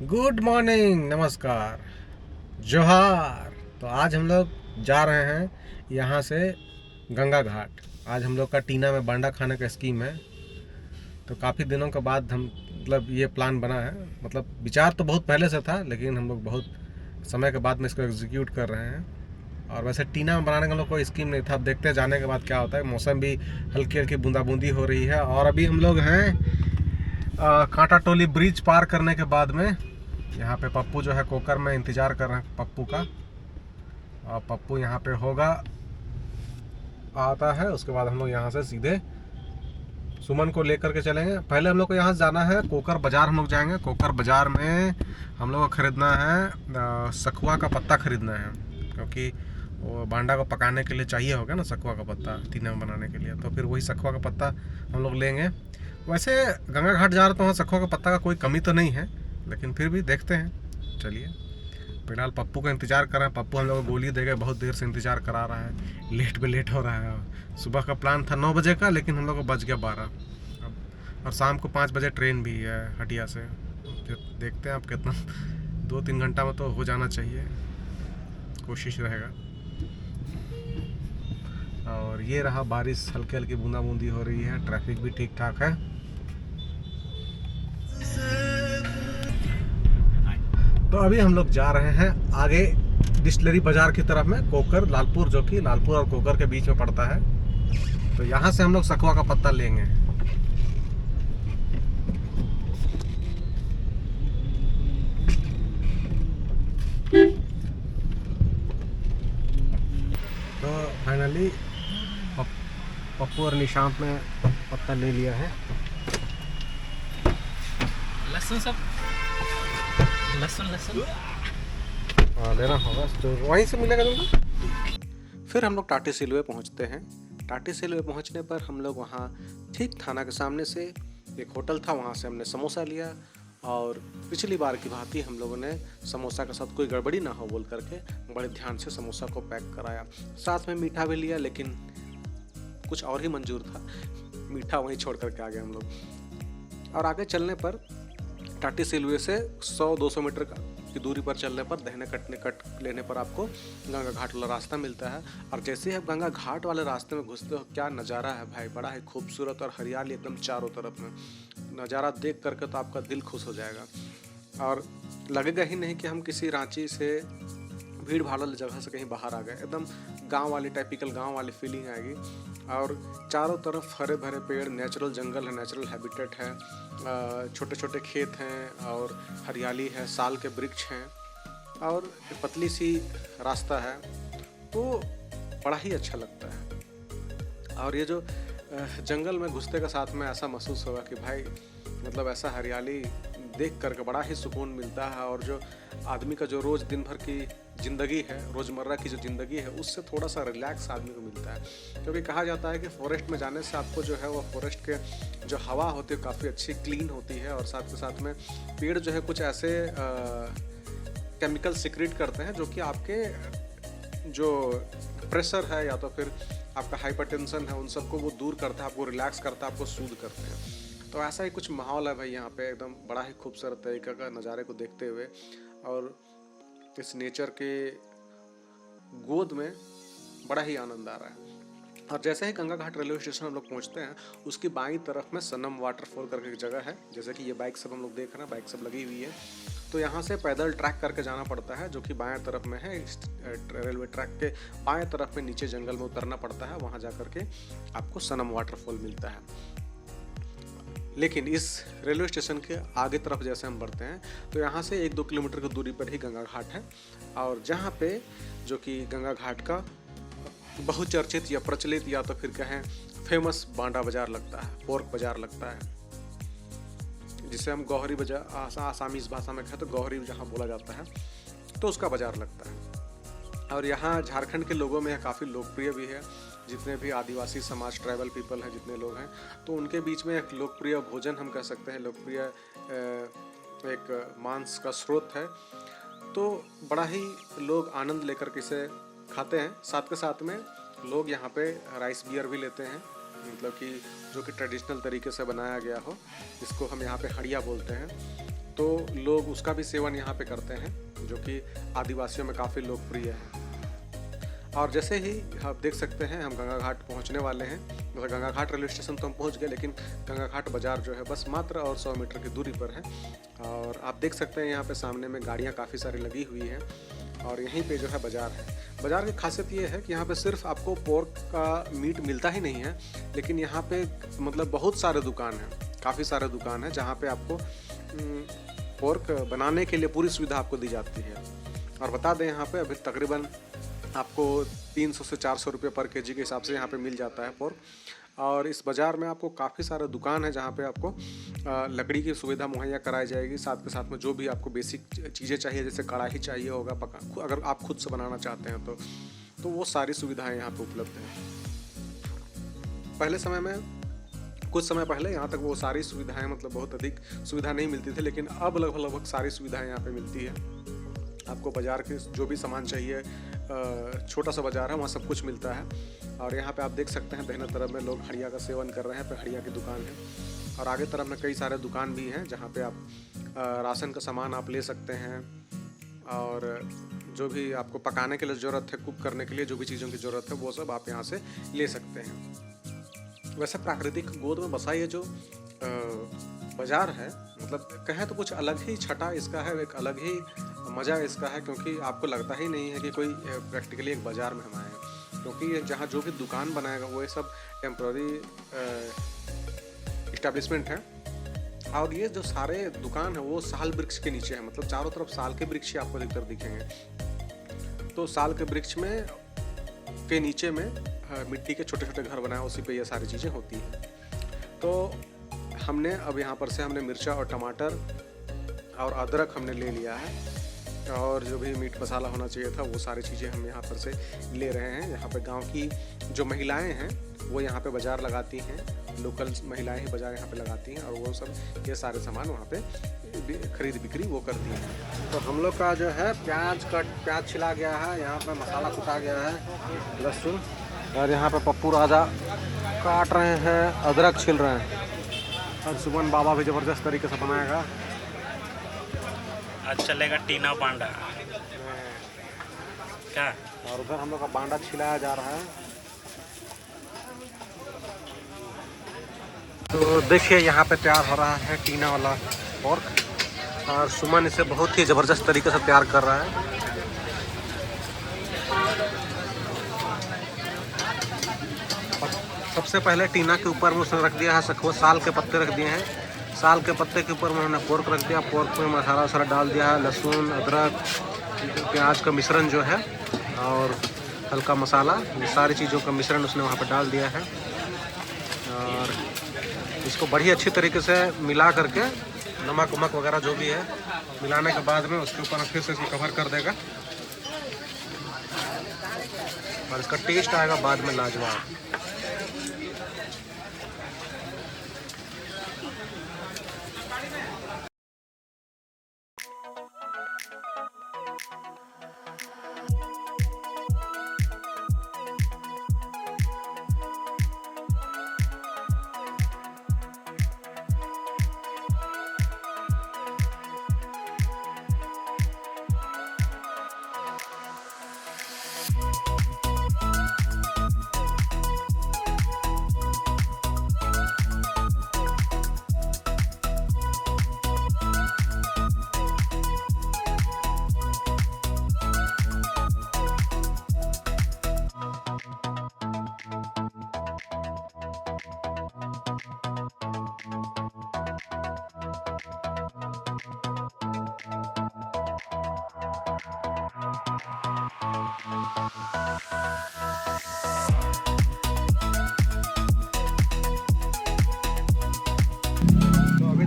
Good morning, नमस्कार, जोहार। तो आज हम लोग जा रहे हैं यहाँ से गंगा घाट। आज हम लोग का टीना में बांडा खाने का स्कीम है। तो काफ़ी दिनों के बाद हम ये प्लान बना है। विचार तो बहुत पहले से था, लेकिन हम लोग बहुत समय के बाद में इसको एग्जीक्यूट कर रहे हैं। और वैसे टीना में बनाने का हम लोग कोई स्कीम नहीं था। अब देखते हैं जाने के बाद क्या होता है। मौसम भी हल्की हल्की बूंदाबूंदी हो रही है। और अभी हम लोग हैं कांटा टोली ब्रिज पार करने के बाद में। यहाँ पे पप्पू जो है कोकर में इंतज़ार कर रहे हैं पप्पू का। और पप्पू यहाँ पे होगा, आता है। उसके बाद हम लोग यहाँ से सीधे सुमन को लेकर के चलेंगे। पहले हम लोग को यहाँ से जाना है कोकर बाज़ार। हम लोग जाएंगे कोकर बाज़ार में। हम लोग को ख़रीदना है सखुआ का पत्ता ख़रीदना है, क्योंकि वो बांडा को पकाने के लिए चाहिए होगा ना सखुआ का पत्ता, टीना में बनाने के लिए। तो फिर वही सखुआ का पत्ता हम लोग लेंगे। वैसे गंगा घाट जा रहे तो वहाँ सखुआ का पत्ता का कोई कमी तो नहीं है, लेकिन फिर भी देखते हैं। चलिए, फिलहाल पप्पू का इंतज़ार कर रहे हैं। पप्पू हम लोग को गोली देगा, बहुत देर से इंतज़ार करा रहा है। लेट पे लेट हो रहा है। सुबह का प्लान था 9 बजे का, लेकिन हम लोग को बज गया 12 अब। और शाम को 5 बजे ट्रेन भी है हटिया से। देखते हैं आप कितना 2-3 घंटा में तो हो जाना चाहिए, कोशिश रहेगा। और ये रहा बारिश, हल्की हल्की बूंदाबूंदी हो रही है। ट्रैफिक भी ठीक ठाक है। तो अभी हम लोग जा रहे हैं आगे डिस्टिलरी बाजार की तरफ में, कोकर लालपुर, जो कि लालपुर और कोकर के बीच में पड़ता है। तो यहाँ से हम लोग सखुआ का पत्ता लेंगे। तो फाइनली पप्पू और निशांत ने पत्ता ले लिया है। लहसुन सब लहसुन लेना होगा तो वहीं से मिलेगा तुमको। फिर हम लोग टाटी सिलवे पहुंचते हैं। टाटी सिलवे पहुंचने पर हम लोग वहाँ ठीक थाना के सामने से एक होटल था, वहाँ से हमने समोसा लिया। और पिछली बार की भांति हम लोगों ने समोसा के साथ कोई गड़बड़ी ना हो बोल करके बड़े ध्यान से समोसा को पैक कराया। साथ में मीठा भी लिया, लेकिन कुछ और ही मंजूर था, मीठा वहीं छोड़ करके आ गए हम लोग। और आगे चलने पर टाटी सिलवे से 100-200 मीटर की दूरी पर चलने पर दहने कट लेने पर आपको गंगा घाट वाला रास्ता मिलता है। और जैसे ही आप गंगा घाट वाले रास्ते में घुसते हो, क्या नज़ारा है भाई, बड़ा ही खूबसूरत और हरियाली एकदम चारों तरफ में। नज़ारा देख करके तो आपका दिल खुश हो जाएगा। और लगेगा ही नहीं कि हम किसी रांची से भीड़ भाड़ वाली जगह से कहीं बाहर आ गए। एकदम गांव वाली, टाइपिकल गांव वाली फीलिंग आएगी। और चारों तरफ हरे भरे पेड़, नेचुरल जंगल है, नेचुरल हैबिटेट है, छोटे छोटे खेत हैं और हरियाली है, साल के वृक्ष हैं और पतली सी रास्ता है। तो बड़ा ही अच्छा लगता है। और ये जो जंगल में घुसते के साथ में ऐसा महसूस होगा कि भाई ऐसा हरियाली देख करके बड़ा ही सुकून मिलता है। और जो आदमी का जो रोज़ दिन भर की ज़िंदगी है, रोज़मर्रा की जो ज़िंदगी है, उससे थोड़ा सा रिलैक्स आदमी को मिलता है। क्योंकि कहा जाता है कि फॉरेस्ट में जाने से आपको जो है वो फॉरेस्ट के जो हवा होती है काफ़ी अच्छी क्लीन होती है। और साथ के साथ में पेड़ जो है कुछ ऐसे केमिकल सिक्रेट करते हैं जो कि आपके जो प्रेशर है या तो फिर आपका हाइपरटेंशन है, उन सबको वो दूर करता है, आपको रिलैक्स करता है, आपको सूद करते हैं। तो ऐसा ही कुछ माहौल है भाई यहाँ पे, एकदम बड़ा ही खूबसूरत तरीके का नज़ारे को देखते हुए और इस नेचर के गोद में बड़ा ही आनंद आ रहा है। और जैसे ही गंगा घाट रेलवे स्टेशन हम लोग पहुँचते हैं, उसकी बाईं तरफ में सनम वाटरफॉल करके एक जगह है। जैसे कि ये बाइक सब हम लोग देख रहे हैं, बाइक सब लगी हुई है। तो यहाँ से पैदल ट्रैक करके जाना पड़ता है, जो कि बाएं तरफ में है। इस रेलवे ट्रैक के बाएं तरफ में नीचे जंगल में उतरना पड़ता है, वहाँ जा करके आपको सनम वाटरफॉल मिलता है। लेकिन इस रेलवे स्टेशन के आगे तरफ जैसे हम बढ़ते हैं, तो यहाँ से 1-2 किलोमीटर की दूरी पर ही गंगा घाट है। और जहाँ पे जो कि गंगा घाट का बहुचर्चित या प्रचलित या तो फिर कहें फेमस बांडा बाजार लगता है, पोर्क बाजार लगता है, जिसे हम गौहरी बाजार, आसामीज भाषा में कहें तो गौहरी जहाँ बोला जाता है, तो उसका बाजार लगता है। और यहाँ झारखंड के लोगों में काफ़ी लोकप्रिय भी है। जितने भी आदिवासी समाज, ट्राइबल पीपल हैं, जितने लोग हैं, तो उनके बीच में एक लोकप्रिय भोजन हम कह सकते हैं, लोकप्रिय एक मांस का स्रोत है। तो बड़ा ही लोग आनंद लेकर के इसे खाते हैं। साथ के साथ में लोग यहाँ पे राइस बियर भी लेते हैं मतलब कि जो कि ट्रेडिशनल तरीके से बनाया गया हो, इसको हम यहाँ पे हड़िया बोलते हैं। तो लोग उसका भी सेवन यहाँ पे करते हैं, जो कि आदिवासियों में काफ़ी लोकप्रिय है। और जैसे ही आप देख सकते हैं हम गंगा घाट पहुँचने वाले हैं। मतलब गंगा घाट रेलवे स्टेशन तो हम पहुँच गए, लेकिन गंगा घाट बाज़ार जो है बस मात्र और 100 मीटर की दूरी पर है। और आप देख सकते हैं यहाँ पे सामने में गाड़ियाँ काफ़ी सारी लगी हुई हैं और यहीं पे जो है बाज़ार है। बाज़ार की खासियत ये है कि यहाँ पे सिर्फ आपको पोर्क का मीट मिलता ही नहीं है, लेकिन यहाँ पे मतलब बहुत सारे दुकान हैं, काफ़ी सारे दुकान हैं जहाँ पे आपको पोर्क बनाने के लिए पूरी सुविधा आपको दी जाती है। और बता दें यहाँ पे अभी तकरीबन आपको 300 से 400 रुपये पर केजी के हिसाब से यहाँ पे मिल जाता है पोर्क। और इस बाज़ार में आपको काफ़ी सारे दुकान है जहाँ पे आपको लकड़ी की सुविधा मुहैया कराई जाएगी। साथ के साथ में जो भी आपको बेसिक चीज़ें चाहिए, जैसे कढ़ाई चाहिए होगा पका, अगर आप खुद से बनाना चाहते हैं तो वो सारी सुविधाएं यहाँ पे उपलब्ध हैं। पहले समय में, कुछ समय पहले यहाँ तक वो सारी सुविधाएं मतलब बहुत अधिक सुविधा नहीं मिलती थी, लेकिन अब लगभग सारी सुविधाएं यहाँ पे मिलती है। आपको बाज़ार के जो भी सामान चाहिए, छोटा सा बाज़ार है, वहाँ सब कुछ मिलता है। और यहाँ पे आप देख सकते हैं दाहिने तरफ में लोग हड़िया का सेवन कर रहे हैं, पे हड़िया की दुकान है। और आगे तरफ में कई सारे दुकान भी हैं जहाँ पे आप राशन का सामान आप ले सकते हैं। और जो भी आपको पकाने के लिए ज़रूरत है, कुक करने के लिए जो भी चीज़ों की ज़रूरत है, वो सब आप यहाँ से ले सकते हैं। वैसे प्राकृतिक गोद में बसा ये जो बाज़ार है, मतलब कहें तो कुछ अलग ही छटा इसका है, एक अलग ही मज़ा इसका है, क्योंकि आपको लगता ही नहीं है कि कोई प्रैक्टिकली एक बाज़ार में हम आए हैं। क्योंकि जहाँ जो भी दुकान बनाएगा वो ये सब टेम्प्ररी इस्टेब्लिशमेंट है। और ये जो सारे दुकान है वो साल वृक्ष के नीचे है, मतलब चारों तरफ साल के वृक्ष आपको अधिकतर दिखेंगे। तो साल के वृक्ष में के नीचे में मिट्टी के छोटे छोटे घर बनाए, उसी पे ये सारी चीज़ें होती हैं। तो हमने अब यहाँ पर से हमने मिर्चा और टमाटर और अदरक हमने ले लिया है, और जो भी मीट मसाला होना चाहिए था वो सारी चीज़ें हम यहाँ पर से ले रहे हैं। यहाँ पर गांव की जो महिलाएं हैं वो यहाँ पे बाज़ार लगाती हैं, लोकल महिलाएं ही बाज़ार यहाँ पे लगाती हैं, और वो सब ये सारे सामान वहाँ पे खरीद बिक्री वो करती हैं। तो हम लोग का जो है प्याज छिला गया है, यहाँ पे मसाला कुटा गया है, लहसुन, और यहाँ पे पप्पू राजा काट रहे हैं, अदरक छिल रहे हैं, और सुमन बाबा भी ज़बरदस्त तरीके से बनाएगा। आज चलेगा टीना बांडा क्या? और उधर हम लोग का बांडा छिलाया जा रहा है। तो देखिए यहाँ पे तैयार हो रहा है टीना वाला पोर्क, और सुमन इसे बहुत ही ज़बरदस्त तरीके से तैयार कर रहा है। सबसे पहले टीना के ऊपर में उसने रख दिया है सखुआ, साल के पत्ते रख दिए हैं। साल के पत्ते के ऊपर में उन्होंने पोर्क रख दिया, पोर्क में मसाला वसाला डाल दिया है, लहसुन, अदरक, प्याज का मिश्रण जो है, और हल्का मसाला, ये सारी चीज़ों का मिश्रण उसने वहाँ पर डाल दिया है। और इसको बड़ी अच्छी तरीके से मिला करके, नमक वमक वगैरह जो भी है मिलाने के बाद में उसके ऊपर फिर से इसको कवर कर देगा, और इसका टेस्ट आएगा बाद में लाजवाब।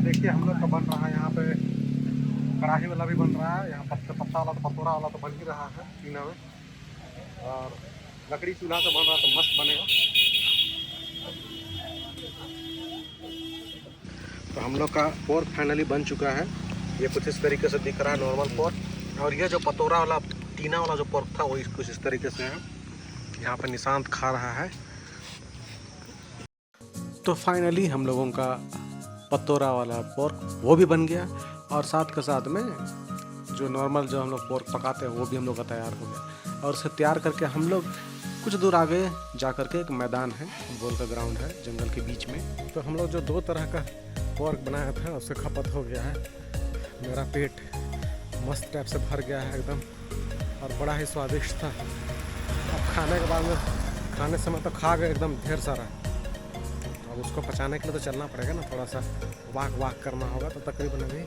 देखिए हम लोग का बन रहा है यहाँ पे, कढ़ाई वाला भी बन रहा है, यहाँ पत्ता वाला तो पतोरा वाला तो बन ही रहा है टीना में, और लकड़ी चूल्हा से बन रहा तो मस्त बनेगा। तो हम लोग का पोर्क फाइनली बन चुका है, ये कुछ इस तरीके से दिख रहा है नॉर्मल पोर्क, और ये जो पतोरा वाला टीना वाला जो पोर्क था वो कुछ इस तरीके से है। यहाँ पे निशांत खा रहा है। तो फाइनली हम लोगों का पतोरा वाला पोर्क वो भी बन गया, और साथ के साथ में जो नॉर्मल जो हम लोग पोर्क पकाते हैं वो भी हम लोग का तैयार हो गया। और उसे तैयार करके हम लोग कुछ दूर आगे जा कर के एक मैदान है, फुटबॉल का ग्राउंड है जंगल के बीच में। तो हम लोग जो 2 तरह का पोर्क बनाया था उससे खपत हो गया है। मेरा पेट मस्त टाइप से भर गया है एकदम, और बड़ा ही स्वादिष्ट था। अब खाने के बाद में खाने समय तो खा गए एकदम ढेर सारा। अब उसको पचाने के लिए तो चलना पड़ेगा ना, थोड़ा सा वाक करना होगा। तो तकरीबन अभी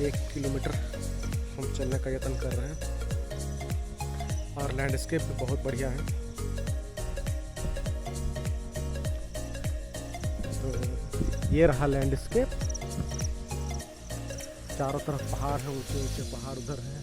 1 किलोमीटर हम चलने का यत्न कर रहे हैं, और लैंडस्केप भी बहुत बढ़िया है। तो ये रहा लैंडस्केप, चारों तरफ पहाड़ है, ऊंचे ऊंचे पहाड़ उधर है।